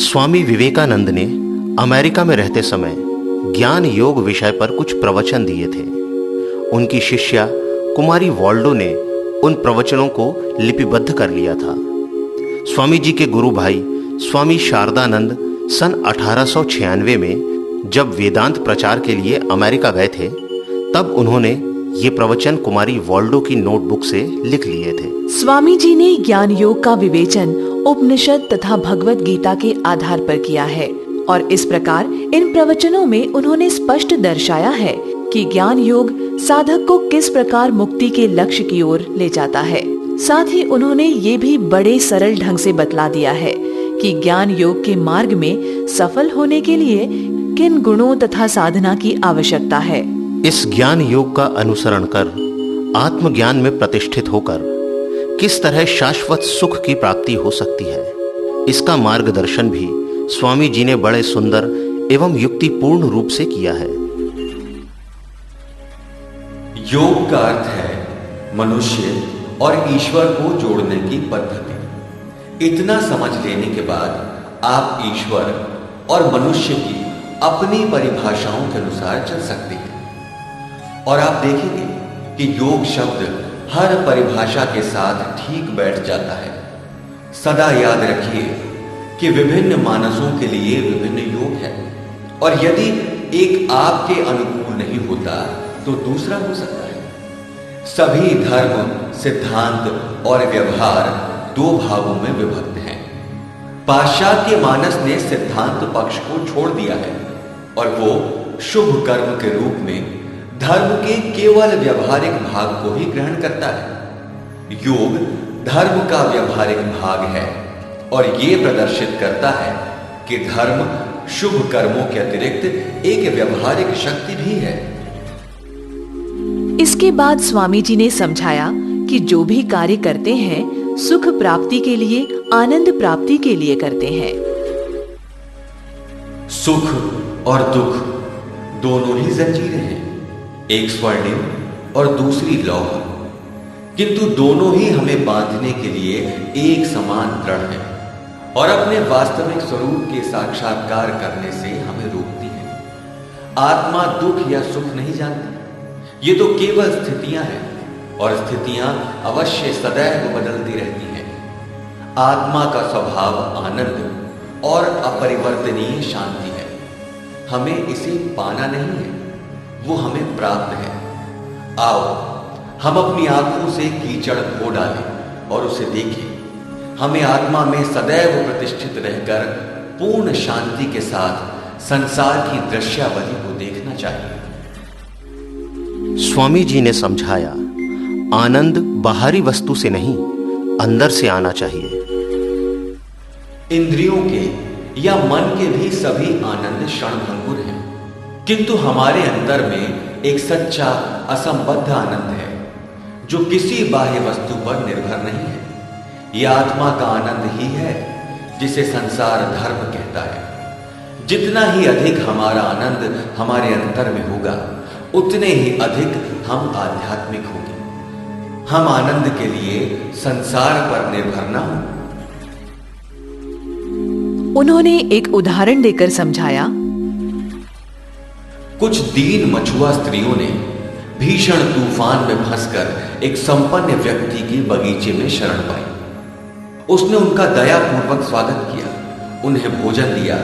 स्वामी विवेकानंद ने अमेरिका में रहते समय ज्ञान योग विषय पर कुछ प्रवचन दिए थे। उनकी शिष्या कुमारी वॉल्डो ने उन प्रवचनों को लिपिबद्ध कर लिया था। स्वामी जी के गुरु भाई स्वामी शारदानंद सन 1896 में जब वेदांत प्रचार के लिए अमेरिका गए थे, तब उन्होंने ये प्रवचन कुमारी वॉल्डो की नोटबुक से लिख लिए थे। स्वामी जी ने ज्ञान योग का विवेचन उपनिषद तथा भगवत गीता के आधार पर किया है और इस प्रकार इन प्रवचनों में उन्होंने स्पष्ट दर्शाया है कि ज्ञान योग साधक को किस प्रकार मुक्ति के लक्ष्य की ओर ले जाता है। साथ ही उन्होंने ये भी बड़े सरल ढंग से बतला दिया है कि ज्ञान योग के मार्ग में सफल होने के लिए किन गुणों तथा साधना की आवश्यकता है। इस ज्ञान योग का अनुसरण कर आत्मज्ञान में प्रतिष्ठित होकर किस तरह शाश्वत सुख की प्राप्ति हो सकती है, इसका मार्गदर्शन भी स्वामी जी ने बड़े सुंदर एवं युक्तिपूर्ण रूप से किया है। योग का अर्थ है मनुष्य और ईश्वर को जोड़ने की पद्धति। इतना समझ लेने के बाद आप ईश्वर और मनुष्य की अपनी परिभाषाओं के अनुसार चल सकते हैं और आप देखेंगे कि योग शब्द हर परिभाषा के साथ ठीक बैठ जाता है। सदा याद रखिए कि विभिन्न मानसों के लिए विभिन्न योग है और यदि एक आपके अनुकूल नहीं होता तो दूसरा हो सकता है। सभी धर्म, सिद्धांत और व्यवहार दो भागों में विभक्त हैं। पाश्चात्य मानस ने सिद्धांत पक्ष को छोड़ दिया है और वो शुभ कर्म के रूप में धर्म के केवल व्यवहारिक भाग को ही ग्रहण करता है। योग धर्म का व्यवहारिक भाग है और ये प्रदर्शित करता है कि धर्म शुभ कर्मों के अतिरिक्त एक व्यवहारिक शक्ति भी है। इसके बाद स्वामी जी ने समझाया कि जो भी कार्य करते हैं सुख प्राप्ति के लिए, आनंद प्राप्ति के लिए करते हैं। सुख और दुख दोनों ही जंजीरें हैं, एक स्वर्णिम और दूसरी लौह, किंतु दोनों ही हमें बांधने के लिए एक समान दृढ़ है और अपने वास्तविक स्वरूप के साक्षात्कार करने से हमें रोकती है। आत्मा दुख या सुख नहीं जानती, ये तो केवल स्थितियां हैं और स्थितियां अवश्य सदैव बदलती रहती हैं। आत्मा का स्वभाव आनंद और अपरिवर्तनीय शांति है। हमें इसे पाना नहीं है, वो हमें प्राप्त है। आओ हम अपनी आंखों से कीचड़ धो डालें और उसे देखें। हमें आत्मा में सदैव प्रतिष्ठित रहकर पूर्ण शांति के साथ संसार की दृश्यावली को देखना चाहिए। स्वामी जी ने समझाया, आनंद बाहरी वस्तु से नहीं, अंदर से आना चाहिए। इंद्रियों के या मन के भी सभी आनंद क्षणभंगुर हैं, किंतु हमारे अंदर में एक सच्चा असंबद्ध आनंद है जो किसी बाह्य वस्तु पर निर्भर नहीं है। यह आत्मा का आनंद ही है जिसे संसार धर्म कहता है। जितना ही अधिक हमारा आनंद हमारे अंतर में होगा, उतने ही अधिक हम आध्यात्मिक होंगे। हम आनंद के लिए संसार पर निर्भर न हो। उन्होंने एक उदाहरण देकर समझाया। कुछ दीन मछुआ स्त्रियों ने भीषण तूफान में फंसकर एक संपन्न व्यक्ति के बगीचे में शरण पाई। उसने उनका दयापूर्वक स्वागत किया, उन्हें भोजन दिया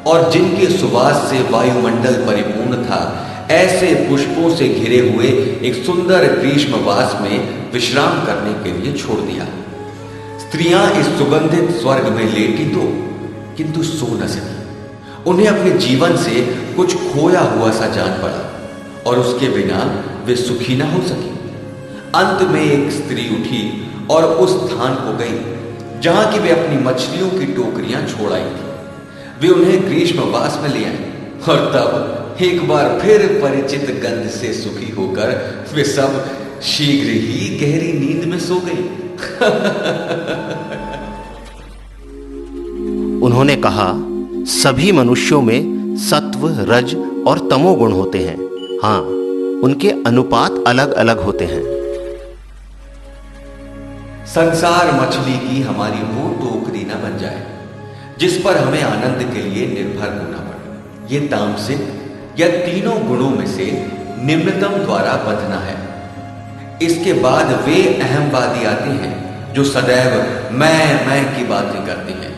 और जिनके सुवास से वायुमंडल परिपूर्ण था, ऐसे पुष्पों से घिरे हुए एक सुंदर ग्रीष्मवास में विश्राम करने के लिए छोड़ दिया। स्त्रियां इस सुगंधित स्वर्ग में लेटी तो, किंतु सो न सकी। उन्हें अपने जीवन से कुछ खोया हुआ सा जान पड़ा और उसके बिना वे सुखी न हो सकी। अंत में एक स्त्री उठी और उस स्थान को गई जहां की वे अपनी मछलियों की टोकरियां छोड़ आई थी। वे उन्हें ग्रीष्मवास में ले आई और तब एक बार फिर परिचित गंध से सुखी होकर वे सब शीघ्र ही गहरी नींद में सो गई। उन्होंने कहा, सभी मनुष्यों में सत्व, रज और तमोगुण होते हैं। हाँ, उनके अनुपात अलग अलग होते हैं। संसार मछली की हमारी वो टोकरी न बन जाए जिस पर हमें आनंद के लिए निर्भर होना पड़े। ये तामसिक या तीनों गुणों में से निम्नतम द्वारा बंधना है। इसके बाद वे अहमवादी आते हैं जो सदैव मैं की बातें करते हैं।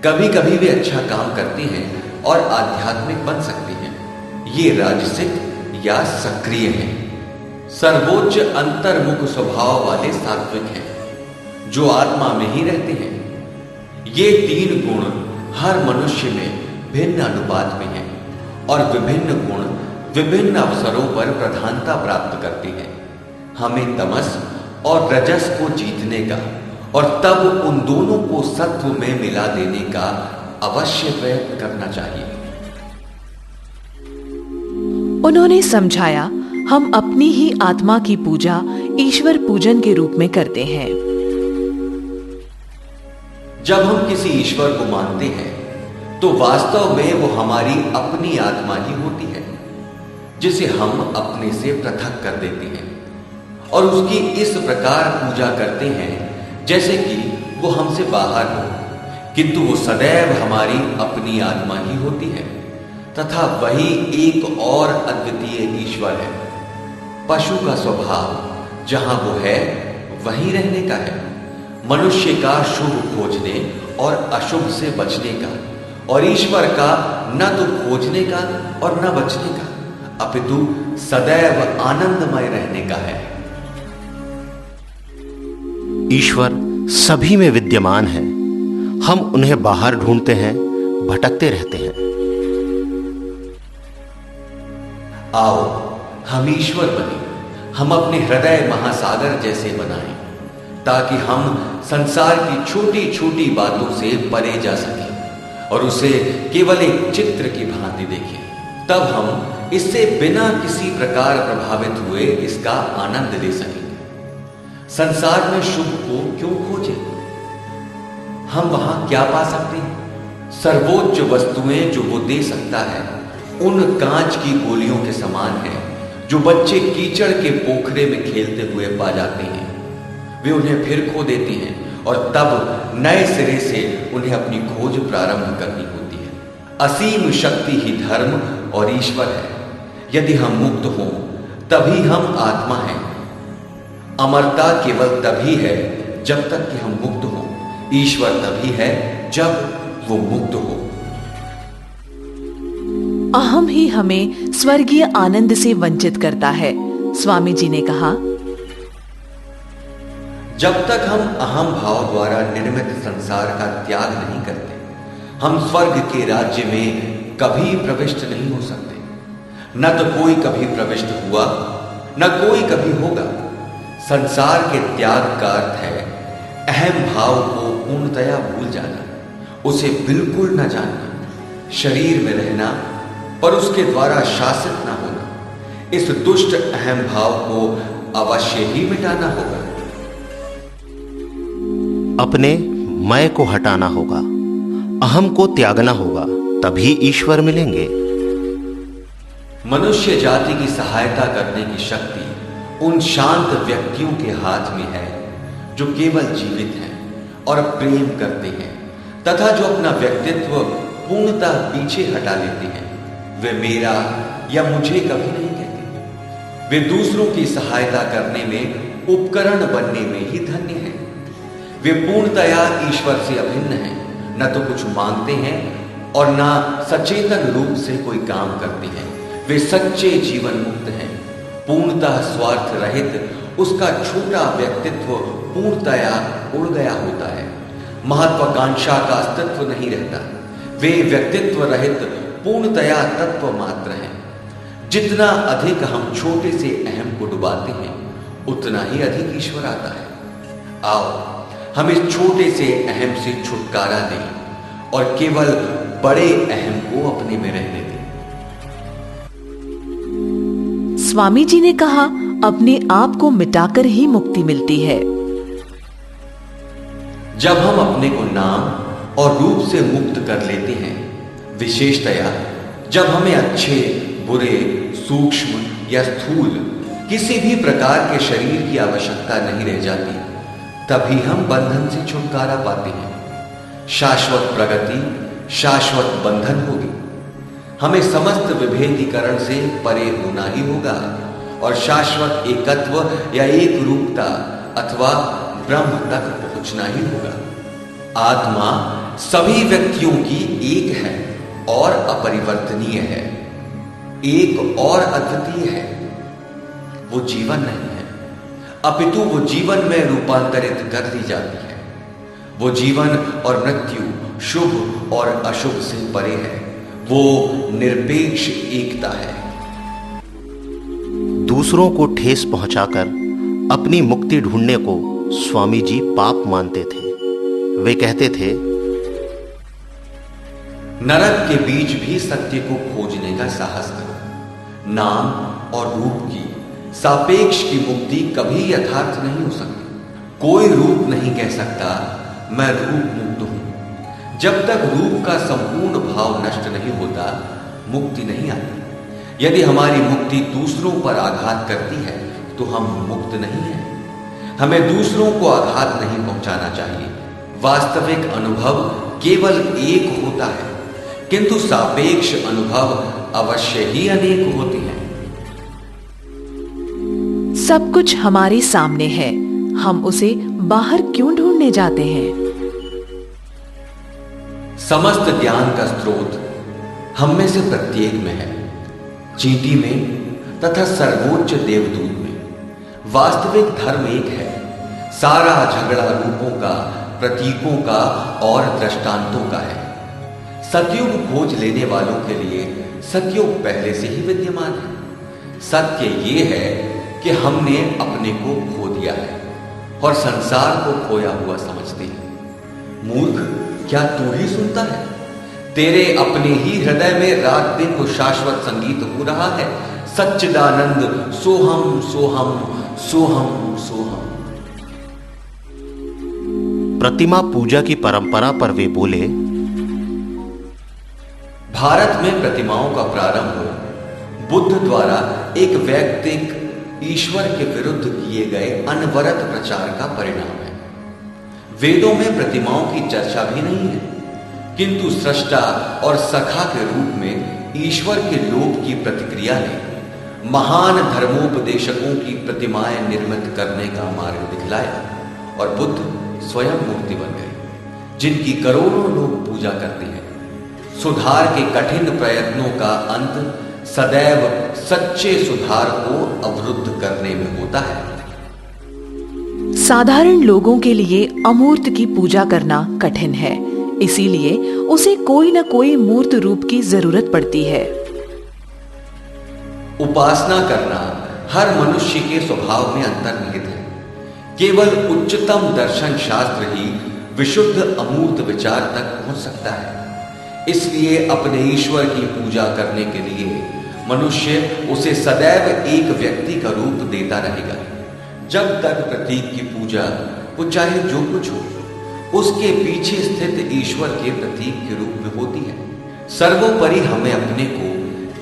कभी कभी वे अच्छा काम करते हैं और आध्यात्मिक बन सकते हैं। ये राजसिक या सक्रिय हैं। सर्वोच्च अंतर्मुख स्वभाव वाले सात्विक हैं जो आत्मा में ही रहते हैं। ये तीन गुण हर मनुष्य में भिन्न अनुपात में हैं और विभिन्न गुण विभिन्न अवसरों पर प्रधानता प्राप्त करते हैं। हमें तमस और रजस को जीतने का और तब उन दोनों को सत्व में मिला देने का अवश्य प्रयत्न करना चाहिए। उन्होंने समझाया, हम अपनी ही आत्मा की पूजा ईश्वर पूजन के रूप में करते हैं। जब हम किसी ईश्वर को मानते हैं तो वास्तव में वो हमारी अपनी आत्मा ही होती है, जिसे हम अपने से पृथक कर देते हैं और उसकी इस प्रकार पूजा करते हैं जैसे कि वो हमसे बाहर हो, किंतु वो सदैव हमारी अपनी आत्मा ही होती है तथा वही एक और अद्वितीय ईश्वर है। पशु का स्वभाव जहां वो है वहीं रहने का है। मनुष्य का शुभ खोजने और अशुभ से बचने का और ईश्वर का न तो खोजने का और न बचने का, अपितु सदैव आनंदमय रहने का है। ईश्वर सभी में विद्यमान है। हम उन्हें बाहर ढूंढते हैं, भटकते रहते हैं। आओ हम ईश्वर बने, हम अपने हृदय महासागर जैसे बनाएं ताकि हम संसार की छोटी छोटी बातों से परे जा सकें और उसे केवल एक चित्र की भांति देखें। तब हम इससे बिना किसी प्रकार प्रभावित हुए इसका आनंद ले सकेंगे। संसार में शुभ को क्यों खोजें? हम वहां क्या पा सकते हैं? सर्वोच्च वस्तुएं जो वो दे सकता है उन कांच की गोलियों के समान है जो बच्चे कीचड़ के पोखरे में खेलते हुए पा जाते हैं। वे उन्हें फिर खो देते हैं और तब नए सिरे से उन्हें अपनी खोज प्रारंभ करनी होती है। असीम शक्ति ही धर्म और ईश्वर है। यदि हम मुक्त हों तभी हम आत्मा हैं। अमरता केवल तभी है जब तक कि हम मुक्त हों। ईश्वर तभी है जब वो मुक्त हो। अहम ही हमें स्वर्गीय आनंद से वंचित करता है। स्वामी जी ने कहा, जब तक हम अहम भाव द्वारा निर्मित संसार का त्याग नहीं करते, हम स्वर्ग के राज्य में कभी प्रविष्ट नहीं हो सकते। न तो कोई कभी प्रविष्ट हुआ, न कोई कभी होगा। संसार के त्याग का अर्थ है अहम भाव को पूर्णतया भूल जाना, उसे बिल्कुल न जानना, शरीर में रहना पर उसके द्वारा शासित न होना। इस दुष्ट अहम भाव को अवश्य ही मिटाना होगा। अपने मैं को हटाना होगा, अहम को त्यागना होगा, तभी ईश्वर मिलेंगे। मनुष्य जाति की सहायता करने की शक्ति उन शांत व्यक्तियों के हाथ में है जो केवल जीवित हैं और प्रेम करते हैं तथा जो अपना व्यक्तित्व पूर्णतः पीछे हटा लेते हैं। वे मेरा या मुझे कभी नहीं कहते। वे दूसरों की सहायता करने में उपकरण बनने में ही धन्य हैं। वे पूर्णतया ईश्वर से अभिन्न हैं, न तो कुछ मांगते हैं और न सचेतन रूप से कोई काम करते हैं। वे सच्चे जीवन मुक्त हैं, पूर्णतः स्वार्थ रहित। उसका छोटा व्यक्तित्व पूर्णतया उड़ गया होता है। महत्वाकांक्षा का अस्तित्व नहीं रहता। वे व्यक्तित्व रहित पूर्णतया तत्व मात्र हैं। जितना अधिक हम छोटे से अहम को डुबाते हैं उतना ही अधिक ईश्वर आता है। आओ हम इस छोटे से अहम से छुटकारा दें और केवल बड़े अहम को अपने में रहने दें। स्वामी जी ने कहा, अपने आप को मिटाकर ही मुक्ति मिलती है। जब हम अपने को नाम और रूप से मुक्त कर लेते हैं, विशेषतया जब हमें अच्छे, बुरे, सूक्ष्म या स्थूल किसी भी प्रकार के शरीर की आवश्यकता नहीं रह जाती, तभी हम बंधन से छुटकारा पाते हैं। शाश्वत प्रगति, शाश्वत बंधन होगी। हमें समस्त विभेदीकरण से परे होना ही होगा और शाश्वत एकत्व या एक रूपता अथवा ब्रह्म तक पहुंचना ही होगा। आत्मा सभी व्यक्तियों की एक है और अपरिवर्तनीय है, एक और अद्वितीय है। वो जीवन नहीं है, अपितु वो जीवन में रूपांतरित कर दी जाती है। वो जीवन और मृत्यु, शुभ और अशुभ से परे है। वो निरपेक्ष एकता है। दूसरों को ठेस पहुंचाकर अपनी मुक्ति ढूंढने को स्वामी जी पाप मानते थे। वे कहते थे, नरक के बीच भी सत्य को खोजने का साहस करो। नाम और रूप की सापेक्ष की मुक्ति कभी यथार्थ नहीं हो सकती। कोई रूप नहीं कह सकता मैं रूप मुक्त हूं। जब तक रूप का संपूर्ण भाव नष्ट नहीं होता, मुक्ति नहीं आती। यदि हमारी मुक्ति दूसरों पर आघात करती है तो हम मुक्त नहीं हैं। हमें दूसरों को आघात नहीं पहुंचाना चाहिए। वास्तविक अनुभव केवल एक होता है, किंतु सापेक्ष अनुभव अवश्य ही अनेक होते हैं। सब कुछ हमारे सामने है, हम उसे बाहर क्यों ढूंढने जाते हैं? समस्त ज्ञान का स्रोत हम में से प्रत्येक में है, चींटी में तथा सर्वोच्च देवदूत में। वास्तविक धर्म एक है। सारा झगड़ा रूपों का, प्रतीकों का और दृष्टांतों का है। सतयुग खोज लेने वालों के लिए सतयुग पहले से ही विद्यमान है। सत्य ये है कि हमने अपने को खो दिया है और संसार को खोया हुआ समझते हैं। मूर्ख, क्या तू ही सुनता है? तेरे अपने ही हृदय में रात दिन वो शाश्वत संगीत हो रहा है। सच्चिदानंद सोहम सोहम सोहम सोहम। प्रतिमा पूजा की परंपरा पर वे बोले, भारत में प्रतिमाओं का प्रारंभ बुद्ध द्वारा एक वैयक्तिक ईश्वर के विरुद्ध किए गए अनवरत प्रचार का परिणाम है। वेदों में प्रतिमाओं की चर्चा भी नहीं है, किंतु सृष्टा और सखा के रूप में ईश्वर के लोभ की प्रतिक्रिया ने महान धर्मोपदेशकों की प्रतिमाएं निर्मित करने का मार्ग दिखलाया और बुद्ध स्वयं मूर्ति बन गए, जिनकी करोड़ों लोग पूजा करते हैं। सुधार के कठिन प्रयत्नों का अंत सदैव सच्चे सुधार को अवरुद्ध करने में होता है। साधारण लोगों के लिए अमूर्त की पूजा करना कठिन है, इसीलिए उसे कोई न कोई मूर्त रूप की जरूरत पड़ती है। उपासना करना हर मनुष्य के स्वभाव में अंतर्निहित है। केवल उच्चतम दर्शन शास्त्र ही विशुद्ध अमूर्त विचार तक पहुंच सकता है। इसलिए अपने ईश्वर की पूजा करने के लिए मनुष्य उसे सदैव एक व्यक्ति का रूप देता रहेगा। जब तक प्रतीक की पूजा, वो चाहे जो कुछ हो, उसके पीछे स्थित ईश्वर के प्रतीक के रूप में होती है। सर्वोपरि हमें अपने को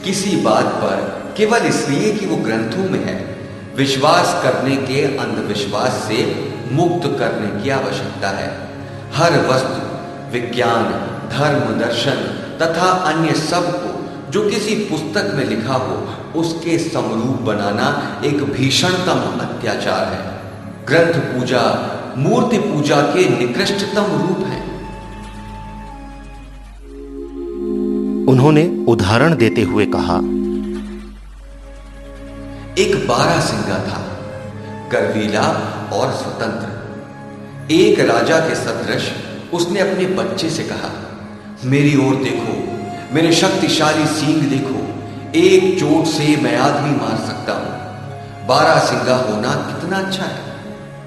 किसी बात पर केवल इसलिए कि वो ग्रंथों में है, विश्वास करने के अंधविश्वास से मुक्त करने की आवश्यकता है। हर वस्तु, विज्ञान, धर्म, दर्शन तथा अन्य सब को जो किसी पुस्तक में लिखा हो, उसके समरूप बनाना एक भीषणतम अत्याचार है। ग्रंथ पूजा मूर्ति पूजा के निकृष्टतम रूप है। उन्होंने उदाहरण देते हुए कहा, एक बारहसिंगा था, गर्वीला और स्वतंत्र। एक राजा के सदृश उसने अपने बच्चे से कहा, मेरी ओर देखो, मेरे शक्तिशाली सींग देखो, एक चोट से मैं आदमी मार सकता हूं। बारहसिंगा होना कितना अच्छा है।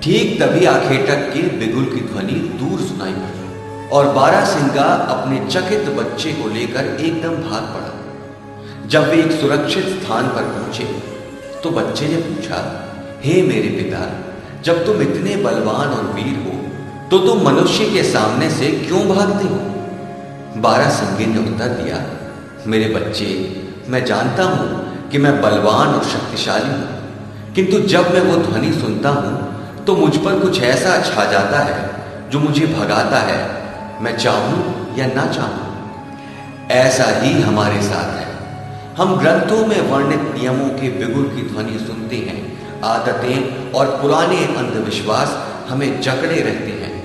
ठीक तभी आखेटक के बिगुल की ध्वनि दूर सुनाई पड़ी और बारहसिंगा अपने चकित बच्चे को लेकर एकदम भाग पड़ा। जब वे एक सुरक्षित स्थान पर पहुंचे तो बच्चे ने पूछा, हे मेरे पिता, जब तुम इतने बलवान और वीर हो तो तुम मनुष्य के सामने से क्यों भागते हो? बारहसिंगे ने उत्तर दिया, मेरे बच्चे, मैं जानता हूं कि मैं बलवान और शक्तिशाली हूं, किंतु जब मैं वो ध्वनि सुनता हूं तो मुझ पर कुछ ऐसा छा जाता है जो मुझे भगाता है मैं चाहूं या ना चाहूं। ऐसा ही हमारे साथ है। हम ग्रंथों में वर्णित नियमों के बिगुल की ध्वनि सुनते हैं। आदतें और पुराने अंधविश्वास हमें जकड़े रहते हैं।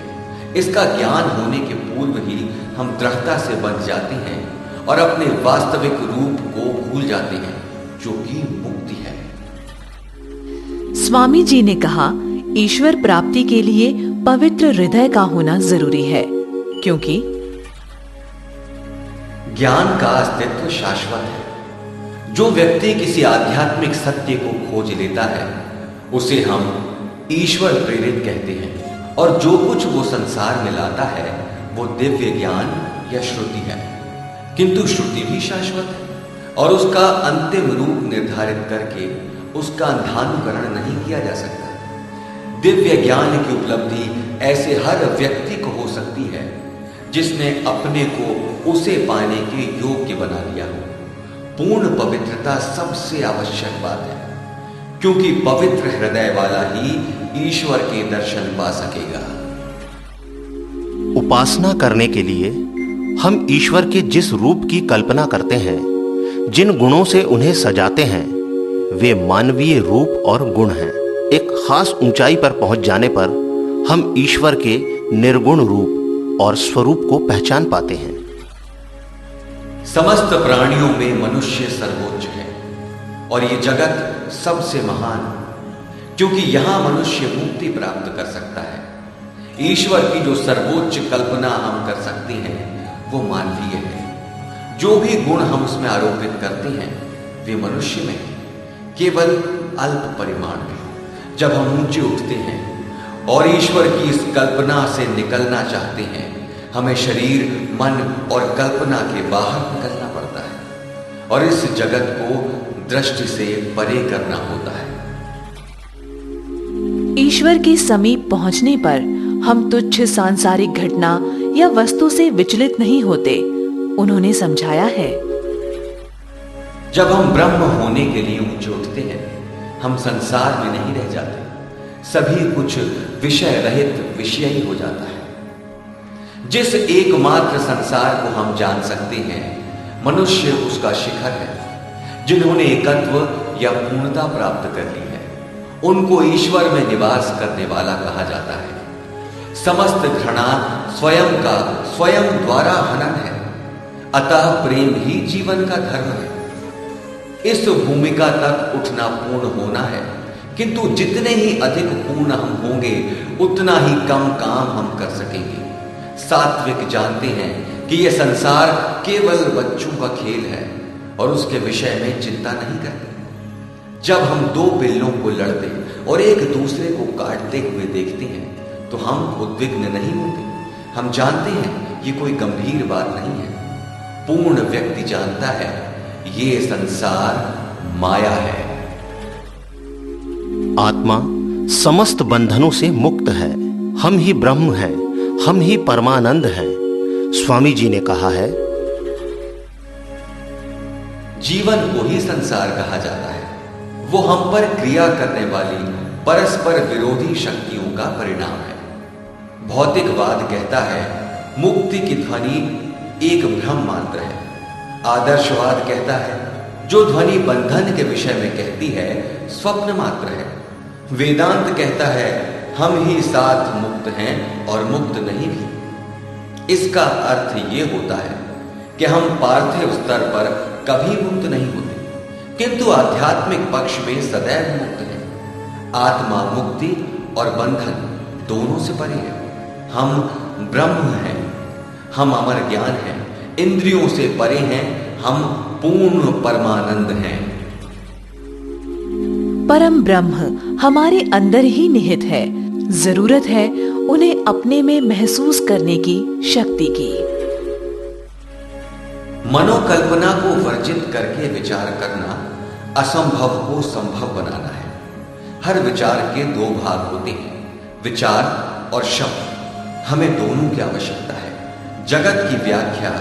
इसका ज्ञान होने के पूर्व ही हम दृढ़ता से बंध जाते हैं और अपने वास्तविक रूप को भूल जाते हैं, जो कि मुक्ति है। स्वामी जी ने कहा, ईश्वर प्राप्ति के लिए पवित्र हृदय का होना जरूरी है, क्योंकि ज्ञान का अस्तित्व शाश्वत है। जो व्यक्ति किसी आध्यात्मिक सत्य को खोज लेता है, उसे हम ईश्वर प्रेरित कहते हैं, और जो कुछ वो संसार में लाता है वो दिव्य ज्ञान या श्रुति है। किंतु श्रुति भी शाश्वत है और उसका अंतिम रूप निर्धारित करके उसका अंधानुकरण नहीं किया जा सकता। दिव्य ज्ञान की उपलब्धि ऐसे हर व्यक्ति को हो सकती है जिसने अपने को उसे पाने के योग्य बना लिया हो। पूर्ण पवित्रता सबसे आवश्यक बात है, क्योंकि पवित्र हृदय वाला ही ईश्वर के दर्शन पा सकेगा। उपासना करने के लिए हम ईश्वर के जिस रूप की कल्पना करते हैं, जिन गुणों से उन्हें सजाते हैं, वे मानवीय रूप और गुण हैं। एक खास ऊंचाई पर पहुंच जाने पर हम ईश्वर के निर्गुण रूप और स्वरूप को पहचान पाते हैं। समस्त प्राणियों में मनुष्य सर्वोच्च है और ये जगत सबसे महान, क्योंकि यहां मनुष्य मुक्ति प्राप्त कर सकता है। ईश्वर की जो सर्वोच्च कल्पना हम कर सकते हैं वो मानवीय है। जो भी गुण हम उसमें आरोपित करते हैं वे मनुष्य में केवल अल्प परिमाण में। जब हम ऊंचे उठते हैं और ईश्वर की इस कल्पना से निकलना चाहते हैं, हमें शरीर, मन और कल्पना के बाहर निकलना पड़ता है और इस जगत को दृष्टि से परे करना होता है। ईश्वर के समीप पहुंचने पर हम तुच्छ सांसारिक घटना या वस्तु से विचलित नहीं होते, उन्होंने समझाया है। जब हम ब्रह्म होने के लिए ऊंचे उठते हैं, हम संसार में नहीं रह जाते। सभी कुछ विषय रहित विषयी हो जाता है। जिस एकमात्र संसार को हम जान सकते हैं, मनुष्य उसका शिखर है। जिन्होंने एकत्व या पूर्णता प्राप्त कर ली है, उनको ईश्वर में निवास करने वाला कहा जाता है। समस्त घृणा स्वयं का स्वयं द्वारा हनन है, अतः प्रेम ही जीवन का धर्म है। इस भूमिका तक उठना पूर्ण होना है, किंतु जितने ही अधिक पूर्ण हम होंगे उतना ही कम काम हम कर सकेंगे। सात्विक जानते हैं कि यह संसार केवल बच्चों का खेल है और उसके विषय में चिंता नहीं करते। जब हम दो बिल्लों को लड़ते और एक दूसरे को काटते हुए देखते हैं तो हम उद्विग्न नहीं होते। हम जानते हैं ये कोई गंभीर बात नहीं है। पूर्ण व्यक्ति जानता है ये संसार माया है। आत्मा समस्त बंधनों से मुक्त है। हम ही ब्रह्म हैं, हम ही परमानंद हैं। स्वामी जी ने कहा है, जीवन को ही संसार कहा जाता है। वो हम पर क्रिया करने वाली परस्पर विरोधी शक्तियों का परिणाम है। भौतिकवाद कहता है मुक्ति की ध्वनि एक भ्रम मात्र है। आदर्शवाद कहता है जो ध्वनि बंधन के विषय में कहती है स्वप्न मात्र है। वेदांत कहता है हम ही साथ मुक्त हैं और मुक्त नहीं भी। इसका अर्थ ये होता है कि हम पार्थिव स्तर पर कभी मुक्त नहीं होते, किंतु आध्यात्मिक पक्ष में सदैव मुक्त हैं। आत्मा मुक्ति और बंधन दोनों से परे है। हम ब्रह्म हैं, हम अमर ज्ञान हैं, इंद्रियों से परे हैं, हम पूर्ण परमानंद हैं। परम ब्रह्म हमारे अंदर ही निहित है। जरूरत है उन्हें अपने में महसूस करने की शक्ति की। मनोकल्पना को वर्जित करके विचार करना असंभव को संभव बनाना है। हर विचार के दो भाग होते हैं, विचार और शब्द। हमें दोनों की आवश्यकता है। जगत की व्याख्या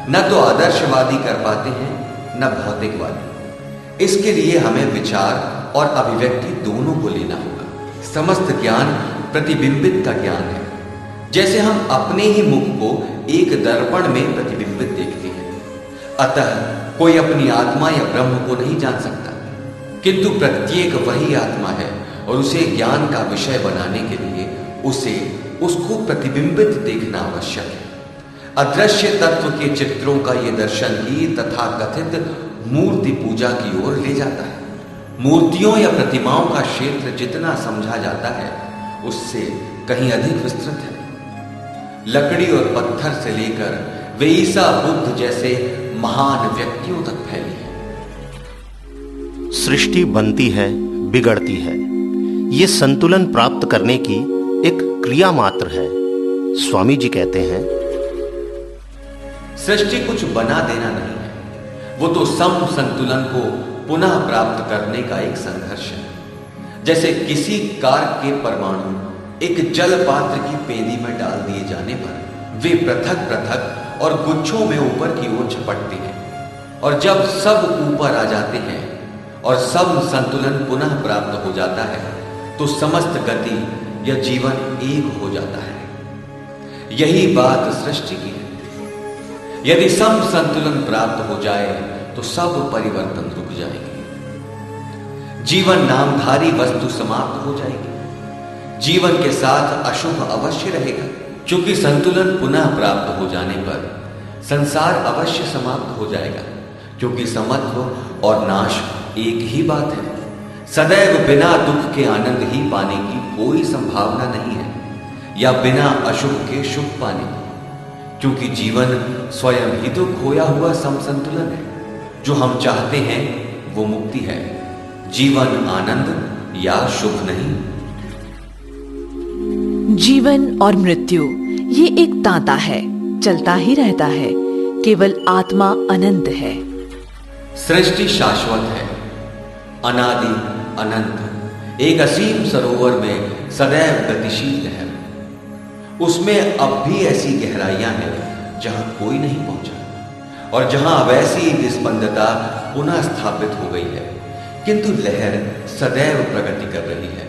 न तो आदर्शवादी कर पाते हैं न भौतिकवादी। इसके लिए हमें विचार और अभिव्यक्ति दोनों को लेना होगा। समस्त ज्ञान प्रतिबिंबित का ज्ञान है। जैसे हम अपने ही मुख को एक दर्पण में प्रतिबिंबित देखते हैं। अतः कोई अपनी आत्मा या ब्रह्म को नहीं जान सकता, किंतु प्रत्येक वही आत्मा है और उसे ज्ञान का विषय बनाने के लिए उसको प्रतिबिंबित देखना आवश्यक है। अदृश्य तत्व के चित्रों का यह दर्शन ही तथाकथित मूर्ति पूजा की ओर ले जाता है। मूर्तियों या प्रतिमाओं का क्षेत्र जितना समझा जाता है उससे कहीं अधिक विस्तृत है। लकड़ी और पत्थर से लेकर वे ईसा बुद्ध जैसे महान व्यक्तियों तक फैली है। सृष्टि बनती है, बिगड़ती है। ये संतुलन प्राप्त करने की एक क्रिया मात्र है। स्वामी जी कहते हैं, सृष्टि कुछ बना देना नहीं है, वो तो सम संतुलन को पुनः प्राप्त करने का एक संघर्ष है। जैसे किसी कार के परमाणु एक जल पात्र की पेंदी में डाल दिए जाने पर वे पृथक पृथक और गुच्छों में ऊपर की ओर झपटते हैं, और जब सब ऊपर आ जाते हैं और सब संतुलन पुनः प्राप्त हो जाता है तो समस्त गति या जीवन एक हो जाता है। यही बात सृष्टि की है। यदि सम संतुलन प्राप्त हो जाए तो सब परिवर्तन रुक जाएंगे। जीवन नामधारी वस्तु समाप्त हो जाएगी। जीवन के साथ अशुभ अवश्य रहेगा, क्योंकि संतुलन पुनः प्राप्त हो जाने पर संसार अवश्य समाप्त हो जाएगा, क्योंकि समत्व और नाश एक ही बात है। सदैव बिना दुख के आनंद ही पाने की कोई संभावना नहीं है, या बिना अशुभ के शुभ पाने की, क्योंकि जीवन स्वयं ही तो खोया हुआ समसंतुलन है। जो हम चाहते हैं वो मुक्ति है, जीवन आनंद या शुभ नहीं। जीवन और मृत्यु ये एक तांता है, चलता ही रहता है। केवल आत्मा अनंत है। सृष्टि शाश्वत है, अनादि अनंत, एक असीम सरोवर में सदैव गतिशील लहर। उसमें अब भी ऐसी गहराइयां हैं जहां कोई नहीं पहुंचा, और जहां वैसी निस्पंदता पुनः स्थापित हो गई है, किंतु लहर सदैव प्रगति कर रही है।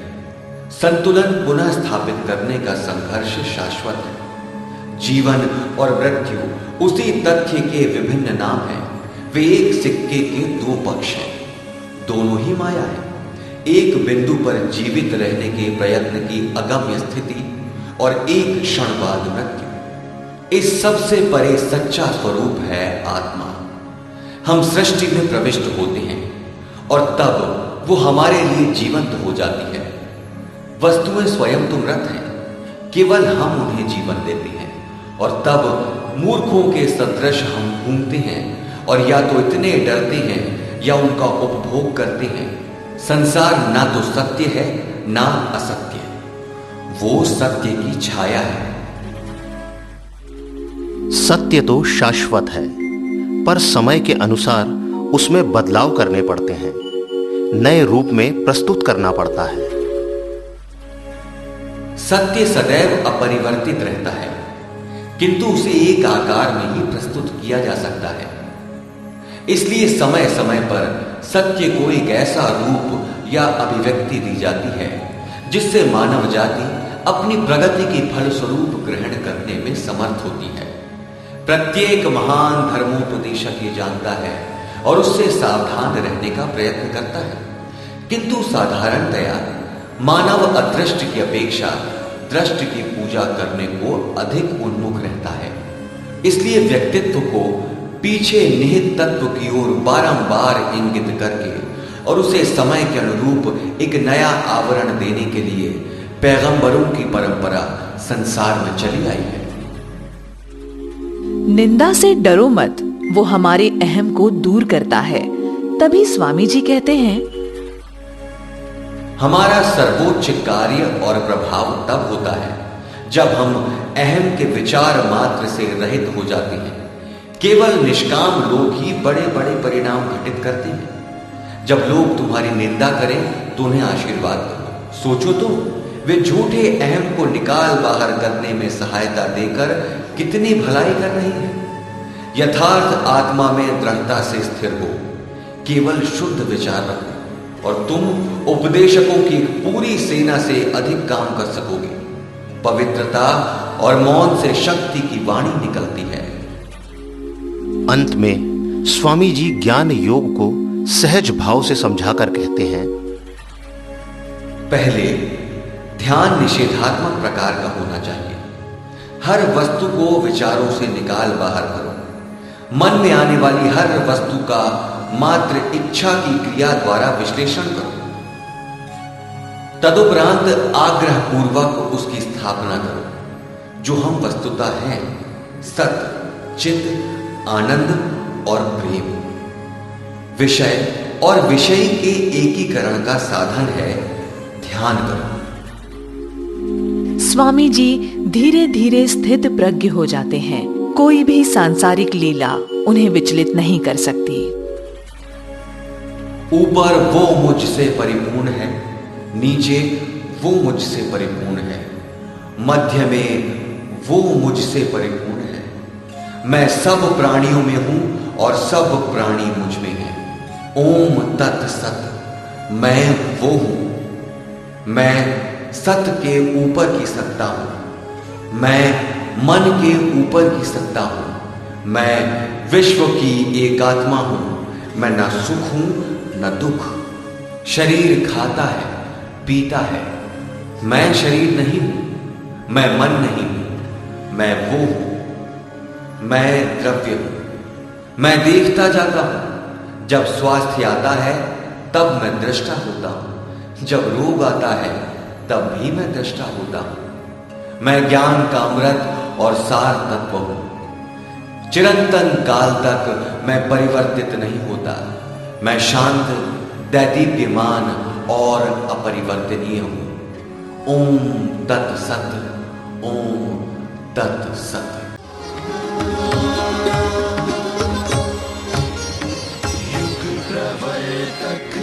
संतुलन पुनः स्थापित करने का संघर्ष शाश्वत है। जीवन और मृत्यु उसी तथ्य के विभिन्न नाम हैं। वे एक सिक्के के दो पक्ष हैं, दोनों ही माया है। एक बिंदु पर जीवित रहने के प्रयत्न की अगम्य स्थिति और एक क्षण बाद मृत्यु। इस सबसे परे सच्चा स्वरूप है आत्मा। हम सृष्टि में प्रविष्ट होते हैं और तब वो हमारे लिए जीवंत हो जाती है। वस्तुएं स्वयं तो मृत हैं, केवल हम उन्हें जीवन देते हैं, और तब मूर्खों के सदृश हम घूमते हैं और या तो इतने डरते हैं या उनका उपभोग करते हैं। संसार ना तो सत्य है ना असत्य, वो सत्य की छाया है। सत्य तो शाश्वत है, पर समय के अनुसार उसमें बदलाव करने पड़ते हैं, नए रूप में प्रस्तुत करना पड़ता है। सत्य सदैव अपरिवर्तित रहता है, किंतु उसे एक आकार में ही प्रस्तुत किया जा सकता है। इसलिए समय समय पर सत्य को एक ऐसा रूप या अभिव्यक्ति दी जाती है जिससे मानव जाति अपनी प्रगति की फलस्वरूप ग्रहण करने में समर्थ होती है। प्रत्येक महान धर्मोपदेशक ये जानता है और उससे सावधान रहने का प्रयत्न करता है, किंतु साधारणतया मानव अदृष्ट की अपेक्षा दृष्ट की पूजा करने को अधिक उन्मुख रहता है। इसलिए व्यक्तित्व को पीछे निहित तत्व की ओर बारंबार इंगित करके और उसे समय के अनुरूप एक नया आवरण देने के लिए पैगंबरों की परंपरा संसार में चली आई है। निंदा से डरो मत, वो हमारे अहम को दूर करता है। तभी स्वामी जी कहते हैं, हमारा सर्वोच्च कार्य और प्रभाव तब होता है जब हम अहम के विचार मात्र से रहित हो जाते हैं। केवल निष्काम लोग ही बड़े बड़े परिणाम घटित करते हैं। जब लोग तुम्हारी निंदा करें तो उन्हें आशीर्वाद दो। सोचो तो वे झूठे अहम को निकाल बाहर करने में सहायता देकर कितनी भलाई कर रही है। यथार्थ आत्मा में दृढ़ता से स्थिर हो, केवल शुद्ध विचार रखो और तुम उपदेशकों की पूरी सेना से अधिक काम कर सकोगे। पवित्रता और मौन से शक्ति की वाणी निकलती है। अंत में स्वामी जी ज्ञान योग को सहज भाव से समझाकर कहते हैं, पहले ध्यान निषेधात्मक प्रकार का होना चाहिए। हर वस्तु को विचारों से निकाल बाहर करो। मन में आने वाली हर वस्तु का मात्र इच्छा की क्रिया द्वारा विश्लेषण करो। तदुपरांत आग्रह पूर्वक उसकी स्थापना करो। जो हम वस्तुतः हैं, सत, चित, आनंद और प्रेम। विषय और विषयी के एकीकरण का साधन है ध्यान करो। स्वामी जी धीरे धीरे स्थित प्रज्ञ हो जाते हैं। कोई भी सांसारिक लीला उन्हें विचलित नहीं कर सकती। ऊपर वो मुझसे परिपूर्ण है, नीचे वो मुझसे परिपूर्ण है, मध्य में वो मुझसे परिपूर्ण है। मैं सब प्राणियों में हूं और सब प्राणी मुझ में हैं। ओम तत्सत। मैं वो हूं। मैं सत के ऊपर की सत्ता हूं। मैं मन के ऊपर की सत्ता हूं। मैं विश्व की एकात्मा हूं। मैं न सुख हूं न दुख। शरीर खाता है, पीता है। मैं शरीर नहीं हूं। मैं मन नहीं हूं। मैं वो हूं। मैं द्रव्य हूं। मैं देखता जाता हूं। जब स्वास्थ्य आता है तब मैं दृष्टा होता हूं। जब रोग आता है तब भी मैं दृष्टा होता हूं। मैं ज्ञान का अमृत और सार तत्व हूं। चिरंतन काल तक मैं परिवर्तित नहीं होता। मैं शांत, दैदीप्यमान और अपरिवर्तनीय हूं। ओम तत्सत। ओम तत्सत। युग प्रवर्तक